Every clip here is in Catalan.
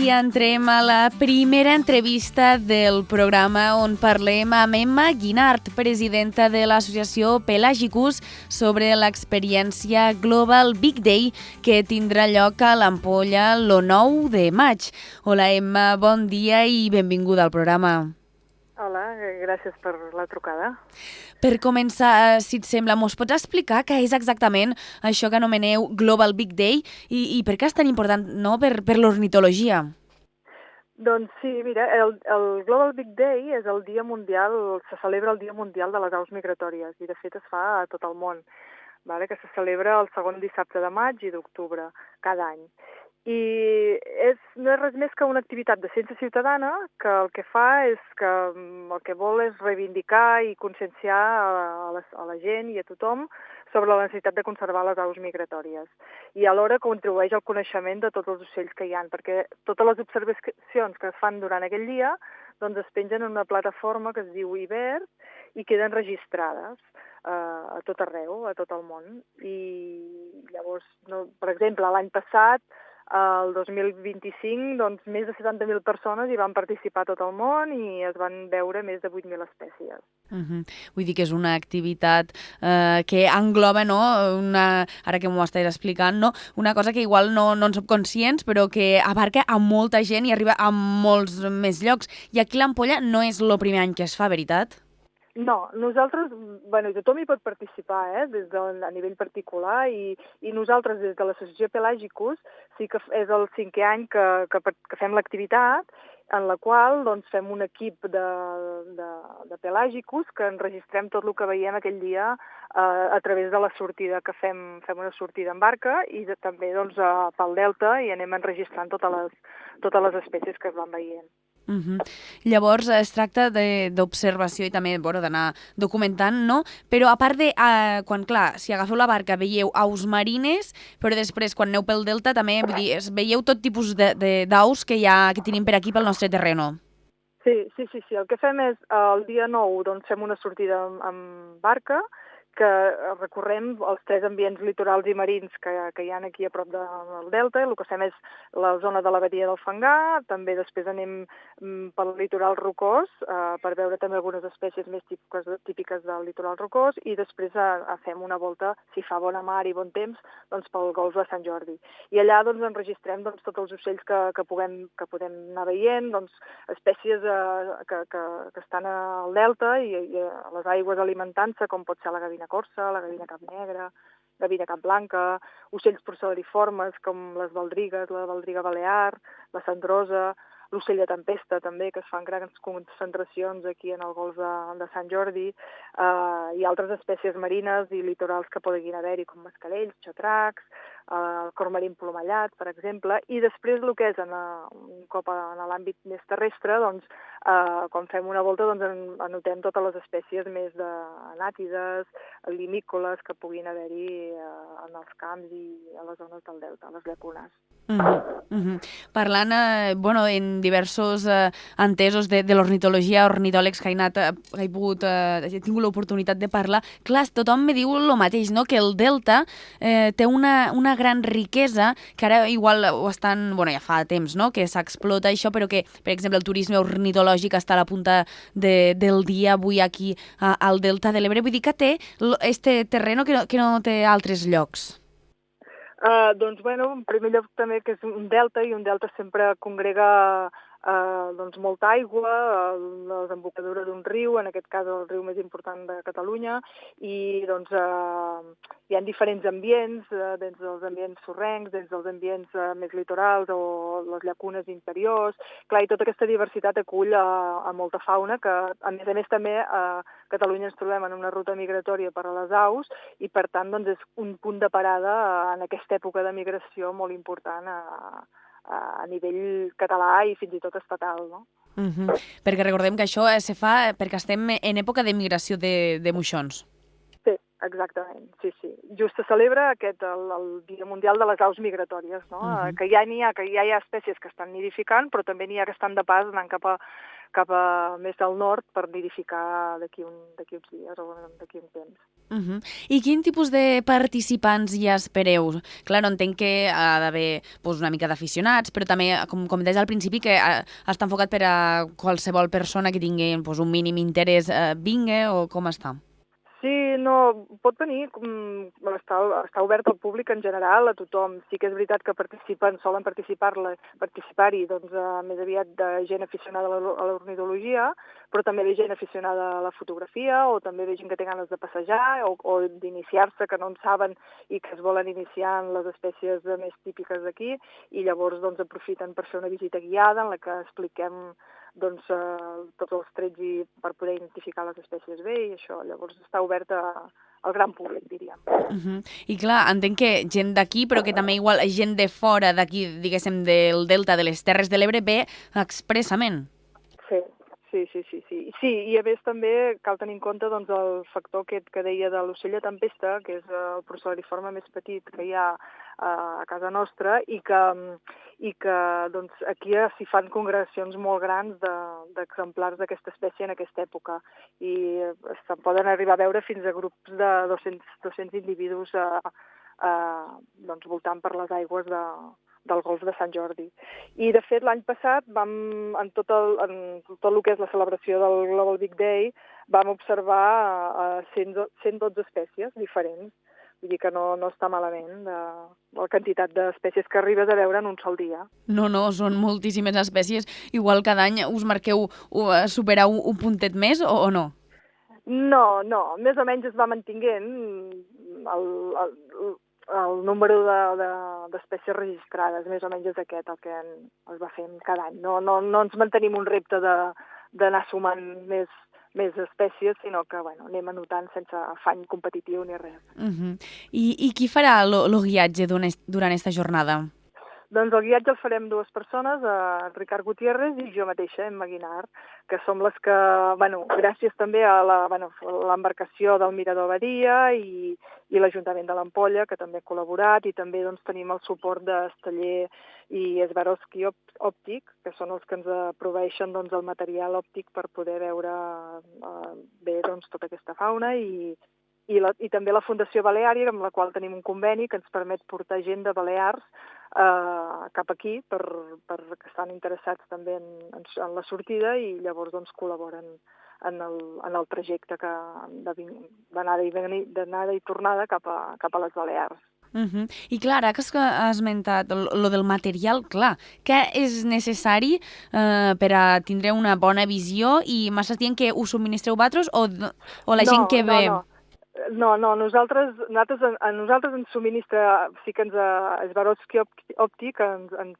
i entrem a la primera entrevista del programa on parlem amb Emma Guinart, presidenta de l'associació Pelagicus, sobre l'experiència Global Big Day que tindrà lloc a l'Ampolla el 9 de maig. Hola Emma, bon dia i benvinguda al programa. Hola, gràcies per la trucada. Per començar, si et sembla, mos pots explicar què és exactament això que anomeneu Global Big Day i per què és tan important, no?, per l'ornitologia? Doncs sí, mira, el Global Big Day és el dia mundial, se celebra el Dia Mundial de les Aus Migratòries i de fet es fa a tot el món, vale? Que se celebra el segon dissabte de maig i d'octubre cada any. I no és res més que una activitat de ciència ciutadana que el que fa és que el que vol és reivindicar i conscienciar a la gent i a tothom sobre la necessitat de conservar les aus migratòries i alhora contribueix al coneixement de tots els ocells que hi ha, perquè totes les observacions que es fan durant aquell dia doncs es pengen en una plataforma que es diu IBER i queden registrades a tot arreu, a tot el món. I llavors, per exemple, l'any passat, el 2025, doncs, més de 70.000 persones hi van participar a tot el món i es van veure més de 8.000 espècies. Vull dir que és una activitat que engloba, no, ara que m'ho estàs explicant, no, una cosa que igual no en som conscients, però que abarca a molta gent i arriba a molts més llocs. I aquí l'Ampolla no és el primer any que es fa, veritat? No, nosaltres, tothom hi pot participar, a nivell particular, i nosaltres des de l'associació Pelagicus sí que és el 5è any que fem l'activitat, en la qual doncs, fem un equip de Pelagicus que enregistrem tot el que veiem aquell dia a través de la sortida que fem una sortida en barca i també doncs, pel delta i anem enregistrant totes les espècies que es van veient. Llavors es tracta d'observació i també d'anar documentant, no? Però a part de, si agafeu la barca veieu aus marines, però després quan aneu pel delta també veieu tot tipus d'aus que tenim per aquí pel nostre terreno. Sí, el que fem és el dia 9 doncs, fem una sortida amb barca que recorrem els 3 ambients litorals i marins que hi ha aquí a prop del delta. El que fem és la zona de la badia del Fangar, també després anem pel litoral rocós per veure també algunes espècies més típiques del litoral rocós i després fem una volta, si fa bona mar i bon temps, doncs pel golf de Sant Jordi. I allà doncs, enregistrem doncs, tots els ocells que podem anar veient, doncs, espècies que estan al delta i a les aigües alimentant-se, com pot ser la gavina corsa, la gavina cap negra, gavina cap blanca, ocells procederiformes com les baldrigues, la baldriga balear, la cendrosa, l'ocell de tempesta també, que es fan grans concentracions aquí en el golf de Sant Jordi, i altres espècies marines i litorals que poden haver-hi, com mascarells, xatracs, el cormarín plomallat, per exemple, i després el que és un cop en l'àmbit més terrestre, doncs, quan fem una volta doncs, anotem totes les espècies més anàtides, limícoles que puguin haver-hi en els camps i a les zones del delta, a les llacunes. Parlant en diversos entesos de l'ornitologia, ornitòlegs que he tingut l'oportunitat de parlar, clar, tothom me diu el mateix, no? Que el delta té una gran riquesa, que ara igual ho estan, ja fa temps, no? Que s'explota això, però que, per exemple, el turisme ornitològic està a la punta del dia avui aquí al delta de l'Ebre. Vull dir que té este terreno que no té altres llocs. Doncs, en primer lloc també que és un delta i un delta sempre congrega molta aigua, la desembocadura d'un riu, en aquest cas el riu més important de Catalunya, i doncs hi ha diferents ambients, dins dels ambients sorrencs, dins dels ambients més litorals o les llacunes interiors. Clar, i tota aquesta diversitat acull a molta fauna que, a més també, a Catalunya ens trobem en una ruta migratòria per a les aus i, per tant, doncs, és un punt de parada en aquesta època de migració molt important a nivell català i fins i tot estatal, no? Perquè recordem que això se fa perquè estem en època de migració de moixons. Sí, exactament, sí. Just se celebra el Dia Mundial de les Aus Migratòries, no? Que ja hi ha espècies que estan nidificant, però també n'hi ha que estan de pas anant cap cap a més al nord per nidificar d'aquí uns dies o d'aquí un temps. I quin tipus de participants hi espereu? Clar, entenc que ha d'haver una mica d'aficionats, però també, com deies al principi, que està enfocat per a qualsevol persona que tingui un mínim interès vingui, o com està? Sí, no, pot venir, està obert al públic en general, a tothom. Sí que és veritat que solen participar-hi més aviat de gent aficionada a l'ornitologia, però també ve gent aficionada a la fotografia, o també ve gent que té ganes de passejar o d'iniciar-se, que no en saben i que es volen iniciar en les espècies més típiques d'aquí, i llavors aprofiten per fer una visita guiada en la que expliquem tots els trets i per poder identificar les espècies bé, i això llavors està obert al gran públic, diríem. I clar, entenc que gent d'aquí, però que també igual gent de fora d'aquí, diguéssim, del Delta, de les Terres de l'Ebre, ve expressament. Sí, i a més també cal tenir en compte el factor aquest que deia de l'ocell de tempesta, que és el procel·lariforme més petit que hi ha a casa nostra, i que aquí s'hi fan congregacions molt grans d'exemplars d'aquesta espècie en aquesta època, i se'n poden arribar a veure fins a grups de 200 individus voltant per les aigües del golf de Sant Jordi. I, de fet, l'any passat, en tot el que és la celebració del Global Big Day, vam observar 112 espècies diferents. Vull dir que no està malament la quantitat d'espècies que arribes a veure en un sol dia. No, són moltíssimes espècies. Igual cada any us marqueu superar un puntet més o no? No, més o menys es va mantinguent el número d'espècies registrades, més o menys és aquest el que es va fent cada any. No ens mantenim un repte d'anar sumant més espècies, sinó que anem anotant sense afany competitiu ni res. I qui farà el guiatge durant aquesta jornada? Doncs el guiatge el farem dues persones, Ricard Gutiérrez i jo mateixa, Emma Guinart, que som les que, gràcies també a l'embarcació del Mirador Badia i l'Ajuntament de l'Ampolla, que també ha col·laborat, i també tenim el suport d'Esteller i Swarovski Òptic, que són els que ens proveeixen el material òptic per poder veure bé tota aquesta fauna, i també la Fundació Baleària, amb la qual tenim un conveni que ens permet portar gent de Balears cap aquí, perquè estan interessats també en la sortida, i llavors col·laboren en el trajecte d'anada i tornada cap a les Balears. I clar, ara que has esmentat lo del material, clar, què és necessari per a tindre una bona visió, i m'estàs dient que us subministreu vosaltres o la gent que ve? No, nosaltres ens subministra, sí que Swarovski Òptic ens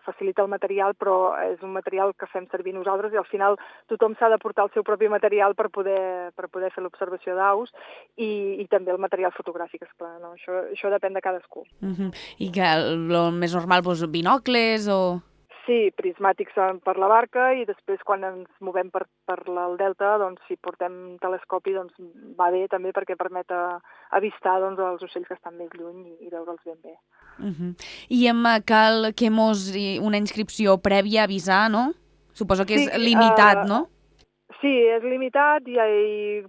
facilita el material, però és un material que fem servir nosaltres, i al final tothom s'ha de portar el seu propi material per poder fer l'observació d'aus, i també el material fotogràfic, esclar, no? Això depèn de cadascú. I que el més normal, binocles o... Sí, prismàtics per la barca, i després quan ens movem per el delta, si portem telescopi, va bé també, perquè permet avistar els ocells que estan més lluny i veure'ls ben bé. I cal que una inscripció prèvia avisar, no? Suposo que és limitat, no? Sí, és limitat, i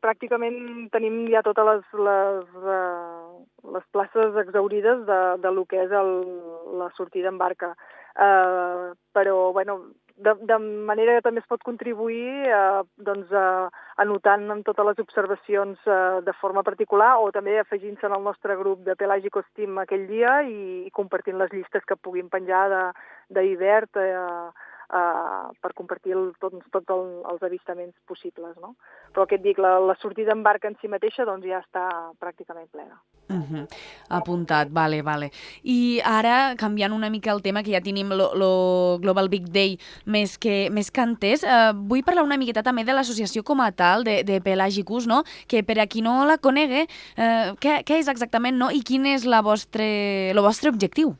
pràcticament tenim ja totes les places exhaurides de lo que és la sortida en barca. Però, de manera que també es pot contribuir anotant en totes les observacions de forma particular, o també afegint-se en el nostre grup de Pelagicos Team aquell dia i compartint les llistes que puguin penjar d'Ivert per compartir tots els avistaments possibles, no? Però què et dic, la sortida en barca en si mateixa ja està pràcticament plena. Apuntat, vale. I ara, canviant una mica el tema, que ja tenim el Global Big Day més que entès, vull parlar una miqueta també de l'associació com a tal, de Pelagicus, no? Que per a qui no la conegui, què és exactament, no? I quin és el vostre objectiu?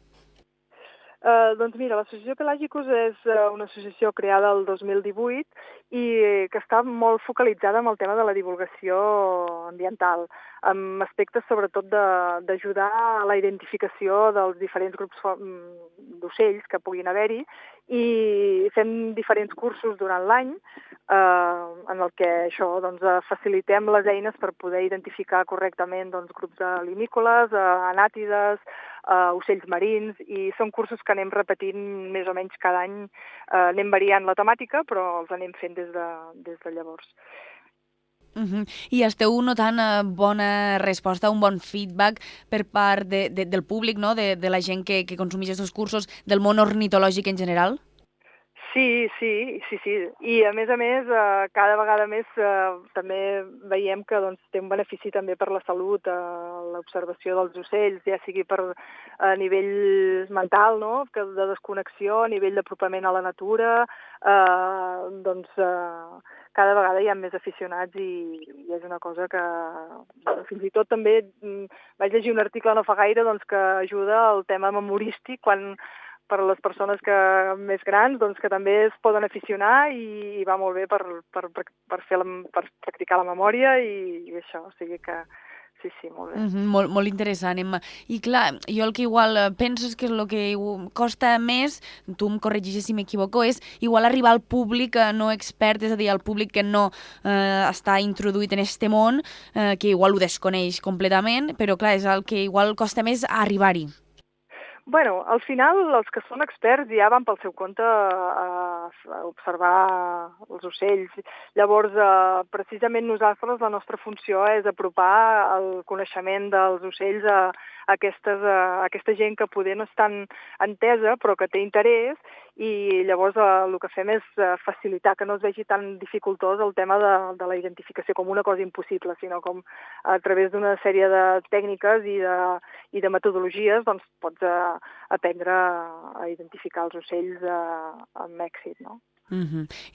Doncs mira, l'Associació Pelagicus és una associació creada el 2018 i que està molt focalitzada en el tema de la divulgació ambiental, amb aspectes sobretot d'ajudar a la identificació dels diferents grups d'ocells que puguin haver-hi, i fem diferents cursos durant l'any en el que això, doncs, facilitem les eines per poder identificar correctament grups de limícoles, anàtides, ocells marins, i són cursos que anem repetint més o menys cada any, anem variant la temàtica, però els anem fent des de llavors. I esteu notant bona resposta, un bon feedback per part del públic, no? de la gent que consumeix aquests cursos, del món ornitològic en general? Sí. I a més, cada vegada més també veiem que té un benefici també per la salut, l'observació dels ocells, ja sigui a nivell mental, no? De desconnexió, a nivell d'apropament a la natura, cada vegada hi ha més aficionats i és una cosa que fins i tot també vaig llegir un article no fa gaire que ajuda al tema memorístic per a les persones més grans, que també es poden aficionar i va molt bé per practicar la memòria i això, o sigui que sí, molt bé. Molt interessant, Emma. I clar, jo el que igual penso és que el que costa més, tu em corregis si m'equivoco, és igual arribar al públic no expert, és a dir, al públic que no està introduït en este món, que igual ho desconeix completament, però clar, és el que igual costa més arribar-hi. Bueno, al final els que són experts ja van pel seu compte a observar els ocells. Llavors, precisament nosaltres, la nostra funció és apropar el coneixement dels ocells a aquesta gent que poder no és tan entesa però que té interès, i llavors el que fem és facilitar que no es vegi tan dificultós el tema de la identificació com una cosa impossible, sinó com a través d'una sèrie de tècniques i de metodologies pots aprendre a identificar els ocells amb èxit, no?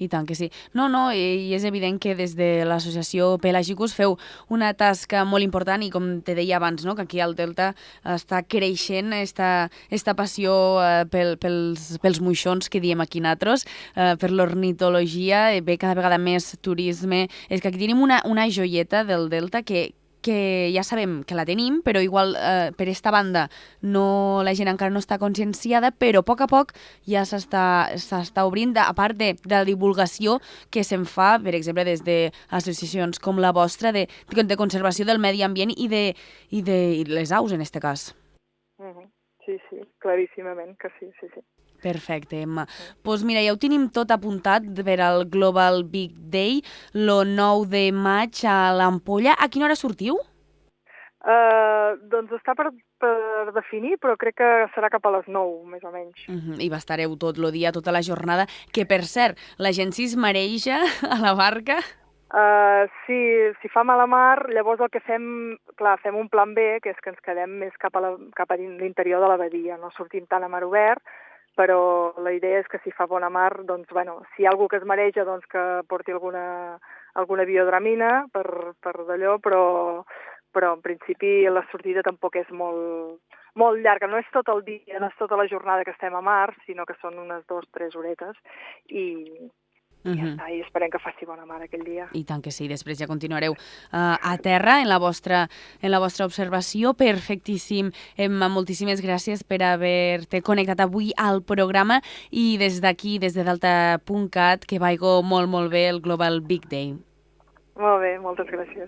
I tant que sí. No, i és evident que des de l'associació Pelagicus feu una tasca molt important i com te deia abans, no, que aquí al Delta està creixent esta passió pels moixons que diem aquí nosaltres, per l'ornitologia, ve cada vegada més turisme. És que aquí tenim una joieta del Delta que ja sabem que la tenim, però igual per esta banda la gent encara no està conscienciada, però a poc ja s'està obrint, a part de la divulgació que se'n fa, per exemple, des d'associacions com la vostra, de conservació del medi ambient i de les aus, en este cas. Sí, claríssimament que sí. Perfecte, Emma. Doncs mira, ja ho tenim tot apuntat per al Global Big Day, el 9 de maig a l'Ampolla. A quina hora sortiu? Doncs està per definir, però crec que serà cap a les 9, més o menys. I estareu tot el dia, tota la jornada, que per cert, la gent s'hi mareja a la barca? Si fa mala mar, llavors el que fem un plan B, que és que ens quedem més cap a l'interior de la badia, no sortim tant a mar obert, però la idea és que si fa bona mar, si hi ha algú que es mareja, que porti alguna biodramina per d'allò, però en principi la sortida tampoc és molt llarga. No és tot el dia, no és tota la jornada que estem a mar, sinó que són unes 2-3 horetes i ja està, i esperem que faci bona mar aquell dia. I tant que sí, després ja continuareu a terra en la vostra observació. Perfectíssim. Emma, moltíssimes gràcies per haver-te connectat avui al programa i des d'aquí, des de delta.cat, que vagi molt bé el Global Big Day. Molt bé, moltes gràcies.